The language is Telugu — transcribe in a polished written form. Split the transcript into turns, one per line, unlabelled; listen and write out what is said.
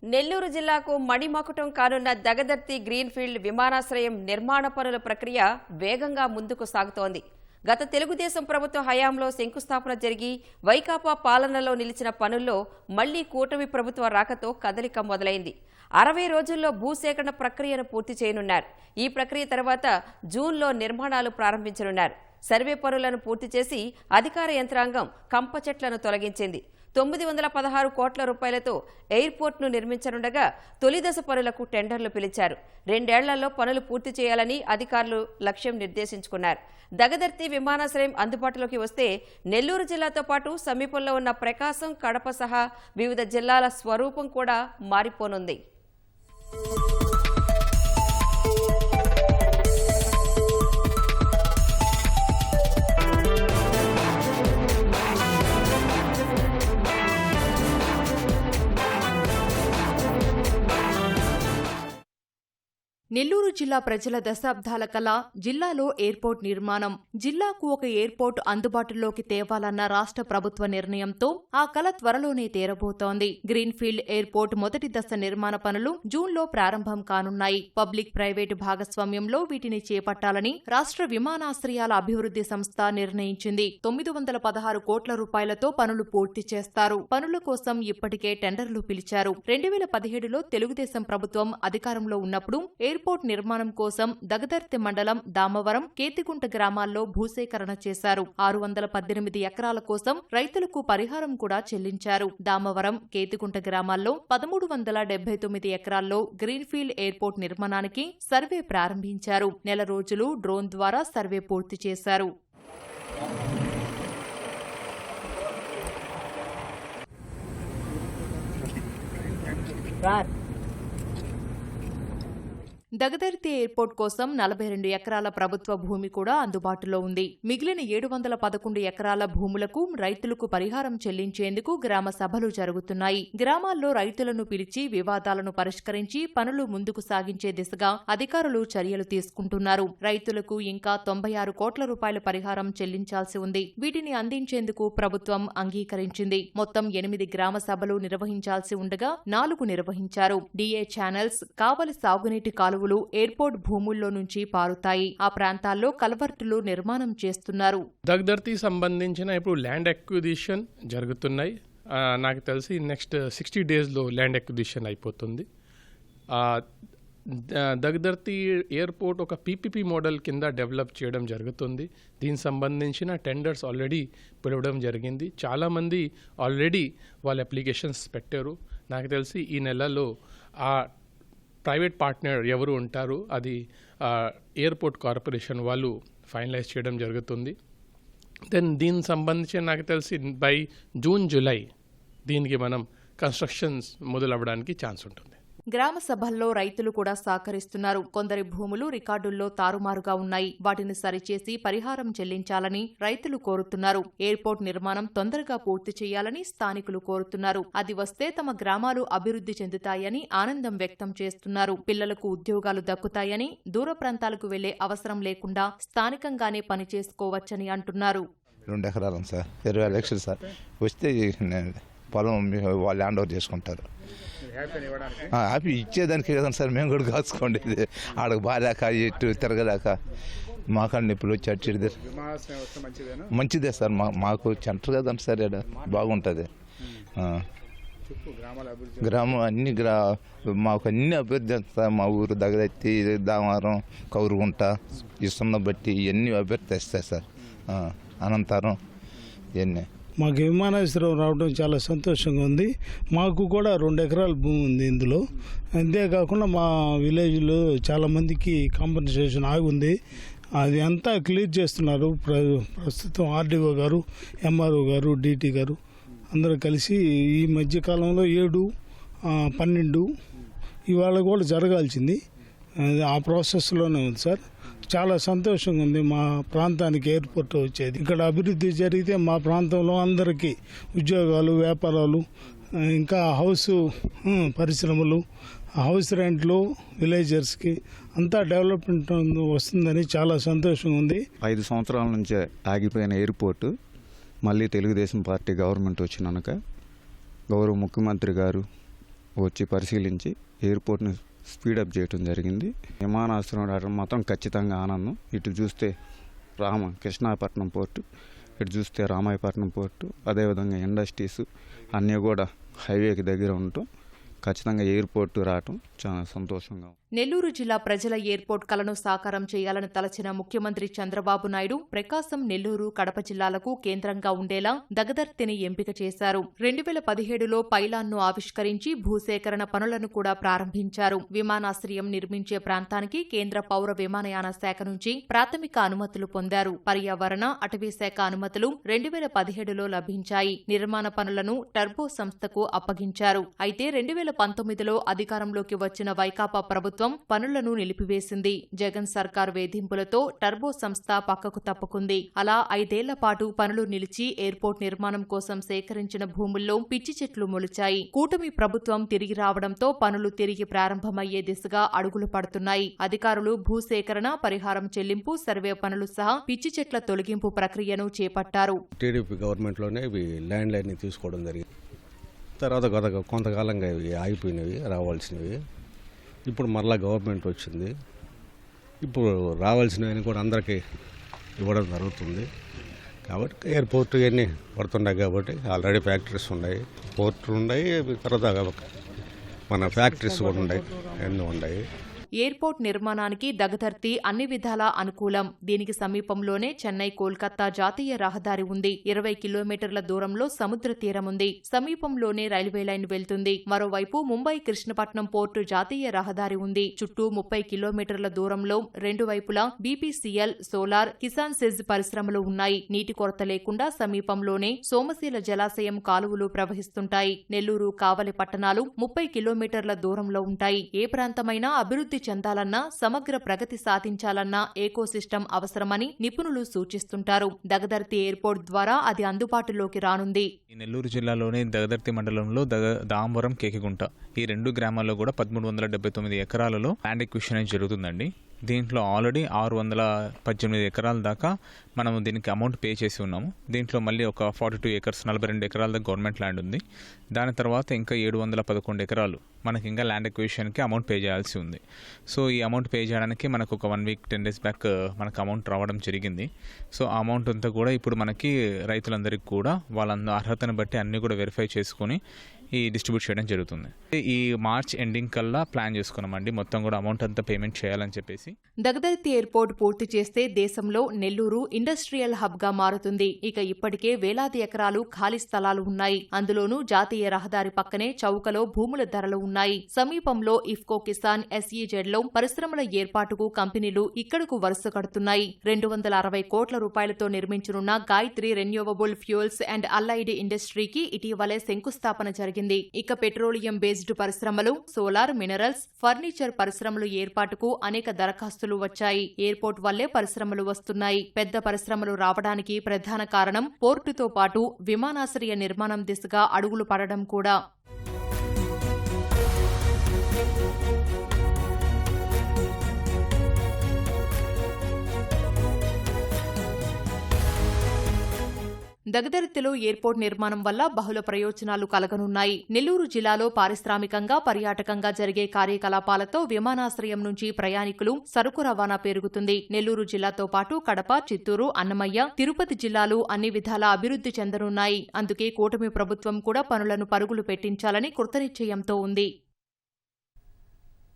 నెల్లూరు జిల్లాకు మణిమకుటం కానున్న దగదర్తి గ్రీన్ఫీల్డ్ విమానాశ్రయం నిర్మాణ పనుల ప్రక్రియ వేగంగా ముందుకు సాగుతోంది. గత తెలుగుదేశం ప్రభుత్వ హయాంలో శంకుస్థాపన జరిగి వైకాపా పాలనలో నిలిచిన పనుల్లో మళ్లీ కూటమి ప్రభుత్వ రాకతో కదలిక మొదలైంది. 60 రోజుల్లో భూసేకరణ ప్రక్రియను పూర్తి చేయనున్నారు. ఈ ప్రక్రియ తర్వాత జూన్లో నిర్మాణాలు ప్రారంభించనున్నారు. సర్వే పనులను పూర్తి చేసి అధికార యంత్రాంగం కంప చెట్లను తొలగించింది. 916 కోట్ల రూపాయలతో ఎయిర్పోర్ట్ను నిర్మించనుండగా తొలిదశ పనులకు టెండర్లు పిలిచారు. 2 ఏళ్లలో పనులు పూర్తి చేయాలని అధికారులు లక్ష్యం నిర్దేశించుకున్నారు. దగదర్తి విమానాశ్రయం అందుబాటులోకి వస్తే నెల్లూరు జిల్లాతో పాటు సమీపంలో ఉన్న ప్రకాశం, కడప సహా వివిధ జిల్లాల స్వరూపం కూడా మారిపోనుంది.
నెల్లూరు జిల్లా ప్రజల దశాబ్దాల కల జిల్లాలో ఎయిర్పోర్ట్ నిర్మాణం. జిల్లాకు ఒక ఎయిర్పోర్ట్ అందుబాటులోకి తేవాలన్న రాష్ట్ర ప్రభుత్వ నిర్ణయంతో ఆ కల త్వరలోనే తీరబోతోంది. గ్రీన్ఫీల్డ్ ఎయిర్పోర్ట్ మొదటి దశ నిర్మాణ పనులు జూన్లో ప్రారంభం కానున్నాయి. పబ్లిక్ ప్రైవేటు భాగస్వామ్యంలో వీటిని చేపట్టాలని రాష్ట్ర విమానాశ్రయాల అభివృద్ధి సంస్థ నిర్ణయించింది. 916 కోట్ల రూపాయలతో పనులు పూర్తి చేస్తారు. పనుల కోసం ఇప్పటికే టెండర్లు పిలిచారు. 2017లో తెలుగుదేశం ప్రభుత్వం అధికారంలో ఉన్నప్పుడు ఎయిర్పోర్ట్ నిర్మాణం కోసం దగదర్తి మండలం దామవరం, కేతిగుంట గ్రామాల్లో భూసేకరణ చేశారు. 618 ఎకరాల కోసం రైతులకు పరిహారం కూడా చెల్లించారు. దామవరం, కేతిగుంట గ్రామాల్లో 1379 ఎకరాల్లో గ్రీన్ఫీల్డ్ ఎయిర్పోర్ట్ నిర్మాణానికి సర్వే ప్రారంభించారు. నెల రోజులు డ్రోన్ ద్వారా సర్వే పూర్తి చేశారు. దగదర్తి ఎయిర్పోర్ట్ కోసం 42 ఎకరాల ప్రభుత్వ భూమి కూడా అందుబాటులో ఉంది. మిగిలిన 711 ఎకరాల భూములకు రైతులకు పరిహారం చెల్లించేందుకు గ్రామ సభలు జరుగుతున్నాయి. గ్రామాల్లో రైతులను పిలిచి వివాదాలను పరిష్కరించి పనులు ముందుకు సాగించే దిశగా అధికారులు చర్యలు తీసుకుంటున్నారు. రైతులకు ఇంకా 96 కోట్ల రూపాయల పరిహారం చెల్లించాల్సి ఉంది. వీటిని అందించేందుకు ప్రభుత్వం అంగీకరించింది. మొత్తం 8 గ్రామ సభలు నిర్వహించాల్సి ఉండగా 4 నిర్వహించారు. డిఏ ఛానల్స్, కావలి సాగునీటి కాలువలు ఎయిర్పోర్ట్ భూముల్లో నుంచి పారుతాయి. ఆ ప్రాంతాల్లో కల్వర్టులు నిర్మాణం చేస్తున్నారు.
దగదర్తి సంబంధించిన ఇప్పుడు ల్యాండ్ అక్విజిషన్ జరుగుతున్నాయి. నాకు తెలిసి నెక్స్ట్ 60 డేస్లో ల్యాండ్ అక్విజిషన్ అయిపోతుంది. దగదర్తి ఎయిర్పోర్ట్ ఒక పీపీపీ మోడల్ కింద డెవలప్ చేయడం జరుగుతుంది. దీనికి సంబంధించిన టెండర్స్ ఆల్రెడీ పిలవడం జరిగింది. చాలామంది ఆల్రెడీ వాళ్ళ అప్లికేషన్స్ పెట్టారు. నాకు తెలిసి ఈ నెలలో ఆ ప్రైవేట్ పార్ట్నర్ ఎవరు ఉంటారు అది ఎయిర్పోర్ట్ కార్పొరేషన్ వాళ్ళు ఫైనలైజ్ చేయడం జరుగుతుంది. దీనికి సంబంధించి నాకు తెలిసి బై జూన్, జూలై దీనికి మనం కన్స్ట్రక్షన్స్ మొదలవ్వడానికి ఛాన్స్ ఉంటుంది.
గ్రామ సభల్లో రైతులు కూడా సహకరిస్తున్నారు. కొందరి భూములు రికార్డుల్లో తారుమారుగా ఉన్నాయి. వాటిని సరిచేసి పరిహారం చెల్లించాలని రైతులు కోరుతున్నారు. ఎయిర్పోర్ట్ నిర్మాణం తొందరగా పూర్తి చేయాలని స్థానికులు కోరుతున్నారు. అది వస్తే తమ గ్రామాలు అభివృద్ధి చెందుతాయని ఆనందం వ్యక్తం చేస్తున్నారు. పిల్లలకు ఉద్యోగాలు దక్కుతాయని, దూర ప్రాంతాలకు వెళ్లే అవసరం లేకుండా స్థానికంగానే పని చేసుకోవచ్చని అంటున్నారు.
2 ఎకరాలు సార్, 20 లక్షలు సార్ వస్తే పొలం వాళ్ళు హ్యాండ్ ఓవర్ చేసుకుంటారు. హ్యాపీ ఇచ్చేదానికి కదా సార్, మేము కూడా కాసుకోండి. ఆడకు బాగాలేక ఎటు తిరగలేక మాకన్నా ఇప్పుడు వచ్చి అచ్చేది మంచిదే సార్. మాకు సెంటర్ కదా సార్, బాగుంటుంది. గ్రామం అన్ని మాకు అన్ని అభివృద్ధి సార్. మా ఊరు దగదెత్తి, దామవరం, కౌరుగుంట, ఈ సున్న బట్టి ఇవన్నీ అభివృద్ధి వస్తాయి సార్. అనంతరం ఇవన్నీ
మాకు విమానాశ్రయం రావడం చాలా సంతోషంగా ఉంది. మాకు కూడా 2 ఎకరాల భూమి ఉంది ఇందులో. అంతేకాకుండా మా విలేజ్లో చాలామందికి కాంపెన్సేషన్ ఆగి ఉంది. అది అంతా క్లియర్ చేస్తున్నారు. ప్రస్తుతం ఆర్డీఓ గారు, ఎంఆర్ఓ గారు, డీటీ గారు అందరూ కలిసి ఈ మధ్యకాలంలో 7, 12 ఇవాళ కూడా జరగాల్సింది. ఆ ప్రాసెస్లోనే ఉంది సార్. చాలా సంతోషంగా ఉంది మా ప్రాంతానికి ఎయిర్పోర్ట్ వచ్చేది. ఇక్కడ అభివృద్ధి జరిగితే మా ప్రాంతంలో అందరికీ ఉద్యోగాలు, వ్యాపారాలు, ఇంకా హౌస్ పరిశ్రమలు, హౌస్ రెంట్లు, విలేజర్స్కి అంతా డెవలప్మెంట్ వస్తుందని చాలా సంతోషంగా ఉంది.
5 సంవత్సరాల నుంచే ఆగిపోయిన ఎయిర్పోర్టు మళ్ళీ తెలుగుదేశం పార్టీ గవర్నమెంట్ వచ్చినాక గౌరవ ముఖ్యమంత్రి గారు వచ్చి పరిశీలించి ఎయిర్పోర్ట్ని స్పీడప్ చేయడం జరిగింది. విమానాశ్రయం రావడం మాత్రం ఖచ్చితంగా ఆనందం. ఇటు చూస్తే కృష్ణాపట్నం పోర్టు, ఇటు చూస్తే రామాయపట్నం పోర్టు, అదేవిధంగా ఇండస్ట్రీస్ అన్నీ కూడా హైవేకి దగ్గర ఉండటం, ఖచ్చితంగా ఎయిర్పోర్టు రావటం చాలా సంతోషంగా.
నెల్లూరు జిల్లా ప్రజల ఎయిర్పోర్ట్ కలను సాకారం చేయాలని తలచిన ముఖ్యమంత్రి చంద్రబాబు నాయుడు ప్రకాశం, నెల్లూరు, కడప జిల్లాలకు కేంద్రంగా ఉండేలా దగదర్తిని ఎంపిక చేశారు. 2017లో పైలాన్ను ఆవిష్కరించి భూసేకరణ పనులను కూడా ప్రారంభించారు. విమానాశ్రయం నిర్మించే ప్రాంతానికి కేంద్ర పౌర విమానయాన శాఖ నుంచి ప్రాథమిక అనుమతులు పొందారు. పర్యావరణ, అటవీ శాఖ అనుమతులు 2017లో లభించాయి. నిర్మాణ పనులను టర్బో సంస్థకు అప్పగించారు. అయితే 2019లో అధికారంలోకి వచ్చిన వైకాపా ప్రభుత్వం పనులను నిలిపివేసింది. జగన్ సర్కార్ వేధింపులతో టర్బో సంస్థ పక్కకు తప్పుకుంది. అలా 5 ఏళ్ల పాటు పనులు నిలిచి ఎయిర్పోర్ట్ నిర్మాణం కోసం సేకరించిన భూముల్లో పిచ్చి చెట్లు మొలిచాయి. కూటమి ప్రభుత్వం తిరిగి రావడంతో పనులు తిరిగి ప్రారంభమయ్యే దిశగా అడుగులు పడుతున్నాయి. అధికారులు భూసేకరణ, పరిహారం చెల్లింపు, సర్వే పనులు సహా పిచ్చి చెట్ల తొలగింపు ప్రక్రియను చేపట్టారు.
టీడీపీ గవర్నమెంట్లోనే ఇవి ల్యాండ్ లైన్ని తీసుకోవడం జరిగింది. తర్వాత కొంతకాలంగా ఇవి ఆగిపోయినవి, రావాల్సినవి. ఇప్పుడు మరలా గవర్నమెంట్ వచ్చింది. ఇప్పుడు రావాల్సినవి కూడా అందరికీ ఇవ్వడం జరుగుతుంది. కాబట్టి ఎయిర్పోర్ట్ ఇవన్నీ పడుతున్నాయి. కాబట్టి ఆల్రెడీ ఫ్యాక్టరీస్ ఉన్నాయి, పోర్టులు ఉన్నాయి, తర్వాత మన ఫ్యాక్టరీస్ కూడా ఉన్నాయి, ఎన్నో ఉన్నాయి.
ఎయిర్పోర్ట్ నిర్మాణానికి దగదర్తి అన్ని విధాలా అనుకూలం. దీనికి సమీపంలోనే చెన్నై, కోల్కతా జాతీయ రహదారి ఉంది. 20 కిలోమీటర్ల దూరంలో సముద్ర తీరముంది. సమీపంలోనే రైల్వే లైన్ వెళ్తుంది. మరోవైపు ముంబై కృష్ణపట్నం పోర్టు జాతీయ రహదారి ఉంది. చుట్టూ 30 కిలోమీటర్ల దూరంలో రెండు వైపులా బీపీసీఎల్, సోలార్, కిసాన్ సెజ్ పరిశ్రమలు ఉన్నాయి. నీటి కొరత లేకుండా సమీపంలోనే సోమశీల జలాశయం కాలువలు ప్రవహిస్తుంటాయి. నెల్లూరు, కావలి పట్టణాలు 30 కిలోమీటర్ల దూరంలో ఉంటాయి. ఏ ప్రాంతమైనా అభివృద్ధి చెందాలన్నా, సమగ్ర ప్రగతి సాధించాలన్నా ఏకోసిస్టమ్ అవసరమని నిపుణులు సూచిస్తుంటారు. దగదర్తి ఎయిర్పోర్ట్ ద్వారా అది అందుబాటులోకి రానుంది.
నెల్లూరు జిల్లాలోని దగదర్తి మండలంలో దాంవరం, కేకిగుంట ఈ 2 గ్రామాల్లో కూడా 1379 ఎకరాలలో ల్యాండ్ ఎక్విజిషన్ జరుగుతుందండి. దీంట్లో ఆల్రెడీ 618 ఎకరాల దాకా మనము దీనికి అమౌంట్ పే చేసి ఉన్నాము. దీంట్లో మళ్ళీ ఒక 42 ఎకర్స్ 42 ఎకరాల దాకా గవర్నమెంట్ ల్యాండ్ ఉంది. దాని తర్వాత ఇంకా 711 ఎకరాలు మనకి ఇంకా ల్యాండ్ ఎక్విజిషన్కి అమౌంట్ పే చేయాల్సి ఉంది. సో ఈ అమౌంట్ పే చేయడానికి మనకు ఒక 1 వీక్ 10 డేస్ బ్యాక్ మనకు అమౌంట్ రావడం జరిగింది. సో ఆ అమౌంట్ అంతా కూడా ఇప్పుడు మనకి రైతులందరికీ కూడా వాళ్ళ అర్హతను బట్టి అన్నీ కూడా వెరిఫై చేసుకుని ఈ డిస్ట్రిబ్యూట్ చేయడం జరుగుతుంది. ఈ మార్చ్ ఎండింగ్ కల్లా ప్లాన్ చేసుకున్నామండి, మొత్తం కూడా అమౌంట్ అంతా పేమెంట్ చేయాలని చెప్పేసి.
దగదర్తి ఎయిర్పోర్ట్ పూర్తి చేస్తే దేశంలో నెల్లూరు ఇండస్ట్రియల్ హబ్ గా మారుతుంది. ఇక ఇప్పటికే వేలాది ఎకరాలు ఖాళీ స్థలాలు ఉన్నాయి. అందులోనూ జాతీయ రహదారి పక్కనే చౌకలో భూముల ధరలు ఉన్నాయి. సమీపంలో ఇఫ్కో, కిసాన్, ఎస్ఈజెడ్లో పరిశ్రమల ఏర్పాటుకు కంపెనీలు ఇక్కడకు వరుస కడుతున్నాయి. 260 కోట్ల రూపాయలతో నిర్మించనున్న Gayatri renewable fuels and allied ఇండస్ట్రీకి ఇటీవలే శంకుస్థాపన జరిగింది. ఇక పెట్రోలియం బేస్డ్ పరిశ్రమలు, సోలార్, మినరల్స్, ఫర్నిచర్ పరిశ్రమలు ఏర్పాటుకు అనేక దరఖాస్తులు వచ్చాయి. ఎయిర్పోర్ట్ వల్లే పరిశ్రమలు వస్తున్నాయి. పెద్ద పరిశ్రమలు రావడానికి ప్రధాన కారణం పోర్టుతో పాటు విమానాశ్రయ నిర్మాణం దిశగా అడుగులు పడడం కూడా. దగదర్తిలో ఎయిర్పోర్ట్ నిర్మాణం వల్ల బహుళ ప్రయోజనాలు కలగనున్నాయి. నెల్లూరు జిల్లాలో పారిశ్రామికంగా, పర్యాటకంగా జరిగే కార్యకలాపాలతో విమానాశ్రయం నుంచి ప్రయాణికులు, సరుకు రవాణా పెరుగుతుంది. నెల్లూరు జిల్లాతో పాటు కడప, చిత్తూరు, అన్నమయ్య, తిరుపతి జిల్లాలు అన్ని విధాలా అభివృద్ధి చెందనున్నాయి. అందుకే కూటమి ప్రభుత్వం కూడా పనులను పరుగులు పెట్టించాలని కృతనిశ్చయంతో ఉంది.